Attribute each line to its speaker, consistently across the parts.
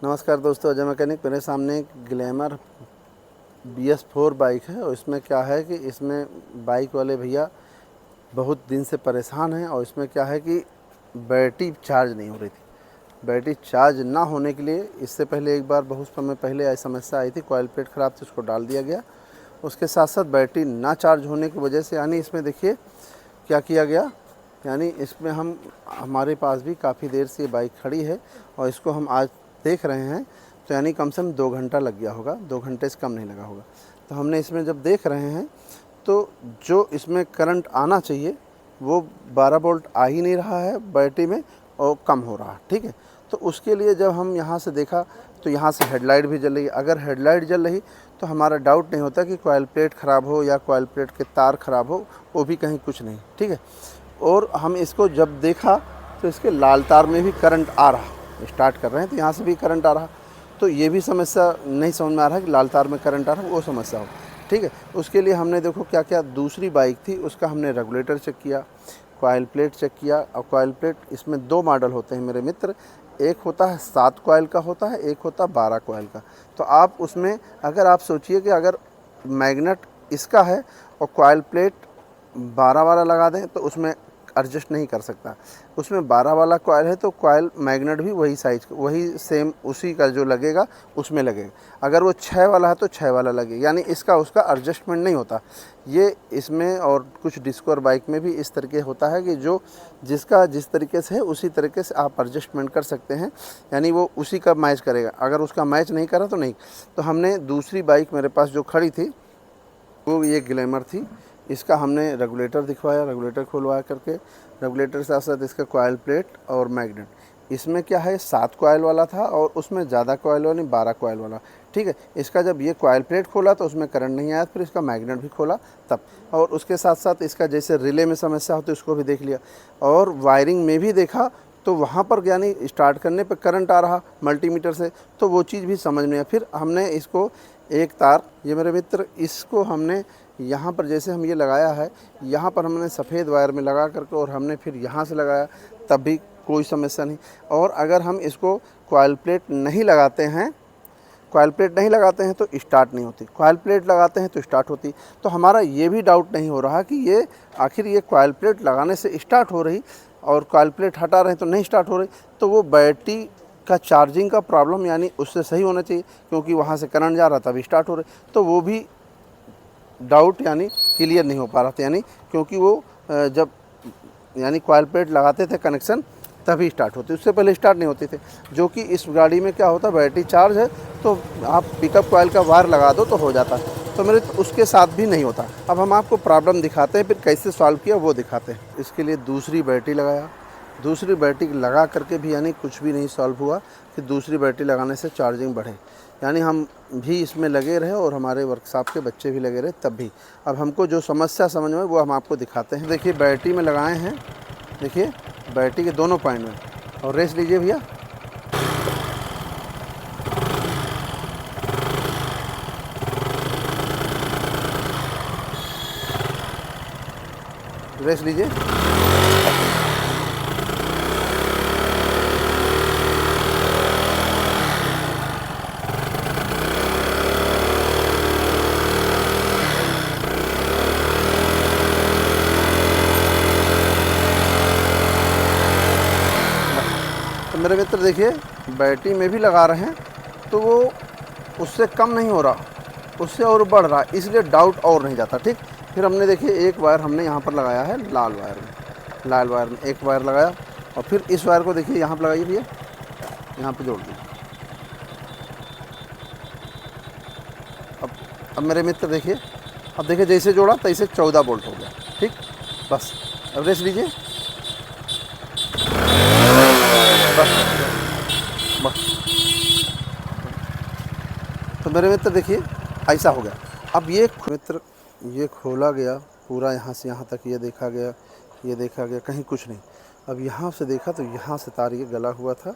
Speaker 1: नमस्कार दोस्तों, अजय मैकेनिक। मेरे सामने एक ग्लैमर BS4 बाइक है और इसमें क्या है कि इसमें बाइक वाले भैया बहुत दिन से परेशान हैं और इसमें क्या है कि बैटरी चार्ज नहीं हो रही थी। बैटरी चार्ज ना होने के लिए इससे पहले एक बार बहुत समय पहले ऐसी समस्या आई थी, कॉइल प्लेट ख़राब थी, उसको डाल दिया गया। उसके साथ साथ बैटरी ना चार्ज होने की वजह से यानी इसमें देखिए क्या किया गया, यानी इसमें हमारे पास भी काफ़ी देर से ये बाइक खड़ी है और इसको हम आज देख रहे हैं, तो यानी कम से कम 2 घंटा लग गया होगा, 2 घंटे से कम नहीं लगा होगा। तो हमने इसमें जब देख रहे हैं तो जो इसमें करंट आना चाहिए वो 12 वोल्ट आ ही नहीं रहा है बैटरी में और कम हो रहा है। ठीक है, तो उसके लिए जब हम यहाँ से देखा तो यहाँ से हेडलाइट भी जल रही है। अगर हेडलाइट जल रही तो हमारा डाउट नहीं होता कि कॉइल प्लेट ख़राब हो या कॉइल प्लेट के तार ख़राब हो, वो भी कहीं कुछ नहीं। ठीक है, और हम इसको जब देखा तो इसके लाल तार में भी करंट आ रहा, स्टार्ट कर रहे हैं तो यहाँ से भी करंट आ रहा। तो ये भी समस्या नहीं समझ में आ रहा है कि लाल तार में करंट आ रहा है, वो समस्या हो। ठीक है, उसके लिए हमने देखो क्या क्या, दूसरी बाइक थी उसका हमने रेगुलेटर चेक किया, कॉइल प्लेट चेक किया। और कॉइल प्लेट इसमें 2 मॉडल होते हैं मेरे मित्र, एक होता है 7 कॉइल का होता है, एक होता है 12 कॉइल का। तो आप उसमें अगर आप सोचिए कि अगर मैग्नेट इसका है और कॉइल प्लेट 12 वाला लगा दें तो उसमें एडजस्ट नहीं कर सकता। उसमें 12 वाला कॉइल है तो कॉइल मैग्नेट भी वही साइज़ वही सेम उसी का जो लगेगा उसमें लगेगा। अगर वो 6 वाला है तो 6 वाला लगेगा, यानी इसका उसका एडजस्टमेंट नहीं होता। ये इसमें और कुछ डिस्कवर बाइक में भी इस तरीके होता है कि जो जिसका जिस तरीके से है उसी तरीके से आप एडजस्टमेंट कर सकते हैं, यानी वो उसी का मैच करेगा। अगर उसका मैच नहीं करा तो नहीं। तो हमने दूसरी बाइक मेरे पास जो खड़ी थी वो ये ग्लैमर थी, इसका हमने रेगुलेटर दिखवाया, रेगुलेटर खुलवा करके, रेगुलेटर के साथ साथ इसका कॉइल प्लेट और मैग्नेट। इसमें क्या है 7 कॉइल वाला था और उसमें ज़्यादा कॉइल वाला नहीं, 12 कॉइल वाला। ठीक है, इसका जब ये कॉइल प्लेट खोला तो उसमें करंट नहीं आया, फिर इसका मैग्नेट भी खोला तब। और उसके साथ साथ इसका जैसे रिले में समस्या होती है उसको भी देख लिया और वायरिंग में भी देखा, तो वहाँ पर यानी स्टार्ट करने पर करंट आ रहा मल्टीमीटर से, तो वो चीज़ भी समझ में आया। फिर हमने इसको एक तार, ये मेरे मित्र, इसको हमने यहाँ पर जैसे हम ये लगाया है, यहाँ पर हमने सफ़ेद वायर में लगा करके और हमने फिर यहाँ से लगाया, तब भी कोई समस्या नहीं। और अगर हम इसको कॉइल प्लेट नहीं लगाते हैं, कॉइल प्लेट नहीं लगाते हैं तो स्टार्ट नहीं होती, कॉइल प्लेट लगाते हैं तो स्टार्ट होती। तो हमारा ये भी डाउट नहीं हो रहा कि ये आखिर ये कॉइल प्लेट लगाने से स्टार्ट हो रही और कॉइल प्लेट हटा रहे हैं तो नहीं स्टार्ट हो रही। तो वो बैटरी का चार्जिंग का प्रॉब्लम, यानी उससे सही होना चाहिए, क्योंकि वहाँ से करंट जा रहा तभी स्टार्ट हो रही। तो वो भी डाउट यानी क्लियर नहीं हो पा रहा था, यानी क्योंकि वो जब यानी कॉइल प्लेट लगाते थे कनेक्शन तभी स्टार्ट होती, उससे पहले स्टार्ट नहीं होते थे। जो कि इस गाड़ी में क्या होता, बैटरी चार्ज है तो आप पिकअप कॉइल का वायर लगा दो तो हो जाता है, तो मेरे तो उसके साथ भी नहीं होता। अब हम आपको प्रॉब्लम दिखाते हैं, फिर कैसे सॉल्व किया वो दिखाते हैं। इसके लिए दूसरी बैटरी लगाया, दूसरी बैटरी लगा करके भी यानी कुछ भी नहीं सॉल्व हुआ कि दूसरी बैटरी लगाने से चार्जिंग बढ़े। यानी हम भी इसमें लगे रहे और हमारे वर्कशॉप के बच्चे भी लगे रहे तब भी। अब हमको जो समस्या समझ में वो हम आपको दिखाते हैं। देखिए बैटरी में लगाए हैं, देखिए बैटरी के दोनों पॉइंट में, और रेस लीजिए भैया, रेस लीजिए। तो मेरे मित्र देखिए बैटरी में भी लगा रहे हैं तो वो उससे कम नहीं हो रहा, उससे और बढ़ रहा, इसलिए डाउट और नहीं जाता। ठीक, फिर हमने देखिए एक वायर हमने यहाँ पर लगाया है लाल वायर में, लाल वायर में एक वायर लगाया और फिर इस वायर को देखिए यहाँ पर लगाइए भैया, यहाँ पे जोड़ दीजिए। अब मेरे मित्र देखिए, अब देखिए जैसे जोड़ा तैसे 14 वोल्ट हो गया। ठीक, बस अब रेस लीजिए, बस बस। तो मेरे मित्र देखिए ऐसा हो गया। अब ये मित्र ये खोला गया पूरा, यहाँ से यहाँ तक ये देखा गया, ये देखा गया, कहीं कुछ नहीं। अब यहाँ से देखा तो यहाँ से तार ये गला हुआ था।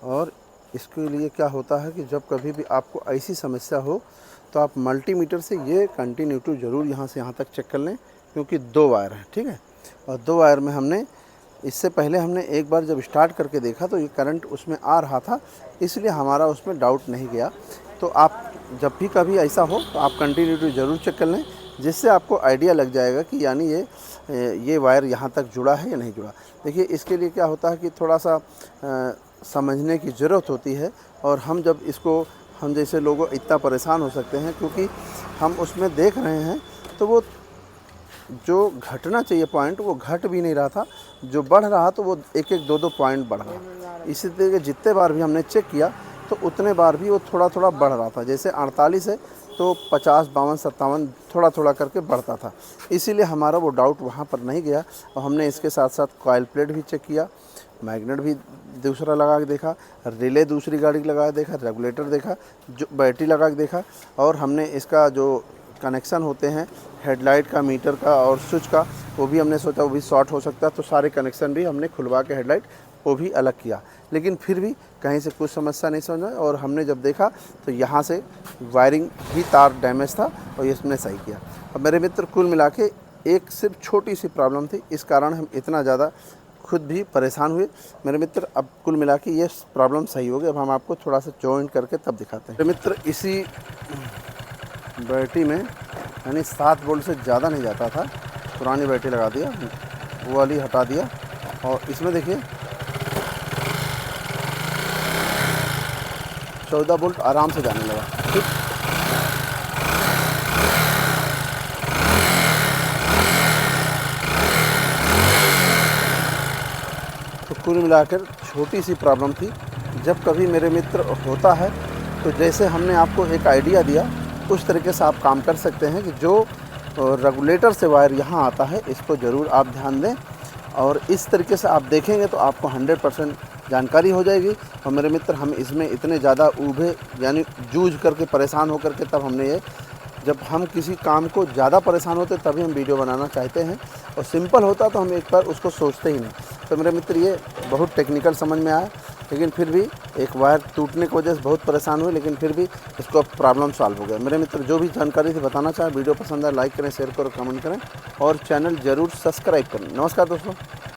Speaker 1: और इसके लिए क्या होता है कि जब कभी भी आपको ऐसी समस्या हो तो आप मल्टीमीटर से ये कंटिन्यूटी ज़रूर यहाँ से यहाँ तक चेक कर लें, क्योंकि 2 वायर हैं। ठीक है, और 2 वायर में हमने इससे पहले हमने एक बार जब स्टार्ट करके देखा तो ये करंट उसमें आ रहा था, इसलिए हमारा उसमें डाउट नहीं गया। तो आप जब भी कभी ऐसा हो तो आप कंटिन्यूटी ज़रूर चेक कर लें, जिससे आपको आइडिया लग जाएगा कि यानी ये वायर यहाँ तक जुड़ा है या नहीं जुड़ा। देखिए इसके लिए क्या होता है कि थोड़ा सा समझने की ज़रूरत होती है, और हम जैसे लोग इतना परेशान हो सकते हैं क्योंकि हम उसमें देख रहे हैं तो वो जो घटना चाहिए पॉइंट वो घट भी नहीं रहा था, जो बढ़ रहा तो वो एक एक दो पॉइंट बढ़ रहा। इसी तरीके जितने बार भी हमने चेक किया तो उतने बार भी वो थोड़ा थोड़ा बढ़ रहा था। जैसे 48 है तो 50, 52, 57 थोड़ा थोड़ा करके बढ़ता था, इसीलिए हमारा वो डाउट वहाँ पर नहीं गया। और हमने इसके साथ साथ कॉइल प्लेट भी चेक किया, मैग्नेट भी दूसरा लगा के देखा, रिले दूसरी गाड़ी की लगा के देखा, रेगुलेटर देखा, जो बैटरी लगा के देखा, और हमने इसका जो कनेक्शन होते हैं हेडलाइट का, मीटर का और स्विच का, वो भी हमने सोचा वो भी शॉर्ट हो सकता है, तो सारे कनेक्शन भी हमने खुलवा के हेडलाइट वो भी अलग किया। लेकिन फिर भी कहीं से कुछ समस्या नहीं समझ आई, और हमने जब देखा तो यहाँ से वायरिंग ही तार डैमेज था और इसने सही किया। अब मेरे मित्र कुल मिला के एक सिर्फ छोटी सी प्रॉब्लम थी, इस कारण हम इतना ज़्यादा खुद भी परेशान हुए। मेरे मित्र अब कुल मिला के ये प्रॉब्लम सही हो गई। अब हम आपको थोड़ा सा जॉइंट करके तब दिखाते हैं। मेरे मित्र इसी बैटरी में यानी 7 वोल्ट से ज़्यादा नहीं जाता था, पुरानी बैटरी लगा दिया, वो वाली हटा दिया, और इसमें देखिए 14 वोल्ट आराम से जाने लगा। ठीक, तो कुल मिलाकर छोटी सी प्रॉब्लम थी। जब कभी मेरे मित्र होता है तो जैसे हमने आपको एक आइडिया दिया उस तरीके से आप काम कर सकते हैं कि जो रेगुलेटर से वायर यहाँ आता है इसको ज़रूर आप ध्यान दें, और इस तरीके से आप देखेंगे तो आपको 100% जानकारी हो जाएगी। और मेरे मित्र हम इसमें इतने ज़्यादा उभे यानी जूझ करके परेशान होकर के तब हमने जब हम किसी काम को ज़्यादा परेशान होते तभी हम वीडियो बनाना चाहते हैं, और सिंपल होता तो हम एक बार उसको सोचते ही नहीं। तो मेरे मित्र ये बहुत टेक्निकल समझ में आया, लेकिन फिर भी एक वायर टूटने की वजह से बहुत परेशान हुए, लेकिन फिर भी इसको प्रॉब्लम सॉल्व हो गया। मेरे मित्र जो भी जानकारी थी बताना चाहें, वीडियो पसंद आए लाइक करें, शेयर करें, कमेंट करें, और चैनल ज़रूर सब्सक्राइब करें। नमस्कार दोस्तों।